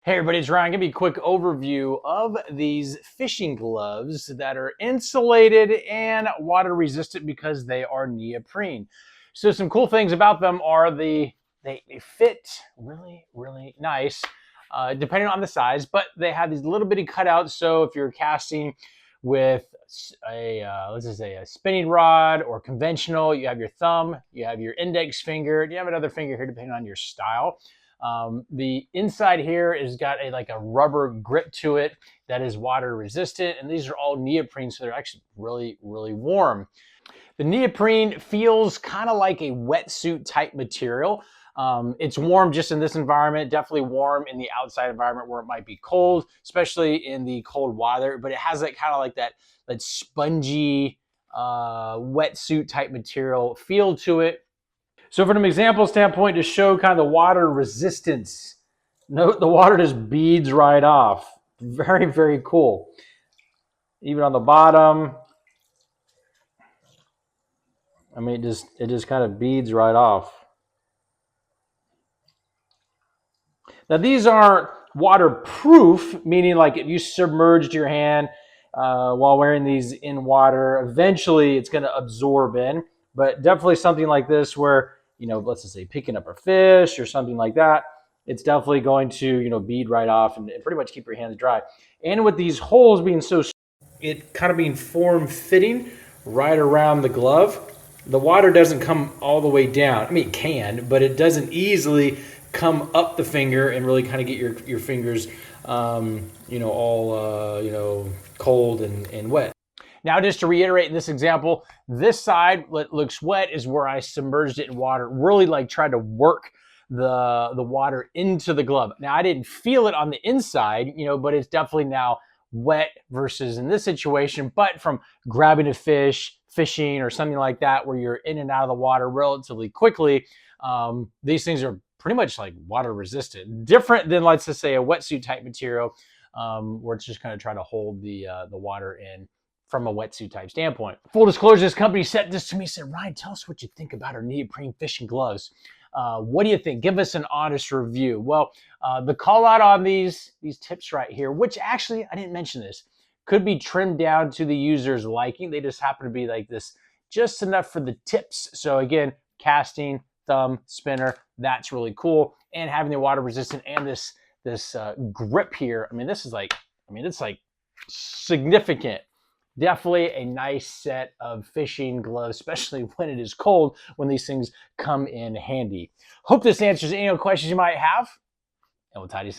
Hey everybody, it's Ryan. Give me a quick overview of these fishing gloves that are insulated and water resistant because they are neoprene. So some cool things about them are they fit really nice, depending on the size, but they have these little bitty cutouts. So if you're casting with let's just say a spinning rod or conventional, you have your thumb, you have your index finger, you have another finger here depending on your style. The inside here has got like a rubber grip to it that is water resistant, and these are all neoprene, so they're actually really warm. The neoprene feels kind of like a wetsuit type material. It's warm just in this environment, definitely warm in the outside environment where it might be cold, especially in the cold water, but it has that kind of like that spongy wetsuit type material feel to it. So from an example standpoint, to show kind of the water resistance, note the water just beads right off. Very cool. Even on the bottom, I mean, it just kind of beads right off. Now these aren't waterproof, meaning like if you submerged your hand while wearing these in water, eventually it's going to absorb in. But definitely something like this where, let's just say picking up a fish or something like that, it's definitely going to, bead right off and pretty much keep your hands dry. And with these holes being so, it kind of being form fitting right around the glove, the water doesn't come all the way down. I mean, it can, but it doesn't easily come up the finger and really kind of get your fingers, all, cold and wet. Now, just to reiterate in this example, this side that looks wet is where I submerged it in water, really like tried to work the water into the glove. Now, I didn't feel it on the inside, but it's definitely now wet versus in this situation, but from grabbing a fish, fishing, or something like that, where you're in and out of the water relatively quickly, these things are pretty much like water resistant. Different than, let's just say, a wetsuit type material, where it's just kind of trying to hold the water in from a wetsuit type standpoint. Full disclosure, this company sent this to me, said, Ryan, tell us what you think about our neoprene fishing gloves. What do you think? Give us an honest review. Well, the call out on these tips right here, which actually, I didn't mention this, could be trimmed down to the user's liking. They just happen to be like this, just enough for the tips. So again, casting, thumb, spinner, that's really cool. And having the water resistant and this grip here, I mean, it's like significant. Definitely a nice set of fishing gloves, especially when it is cold, when these things come in handy. Hope this answers any questions you might have, and we'll talk to you soon.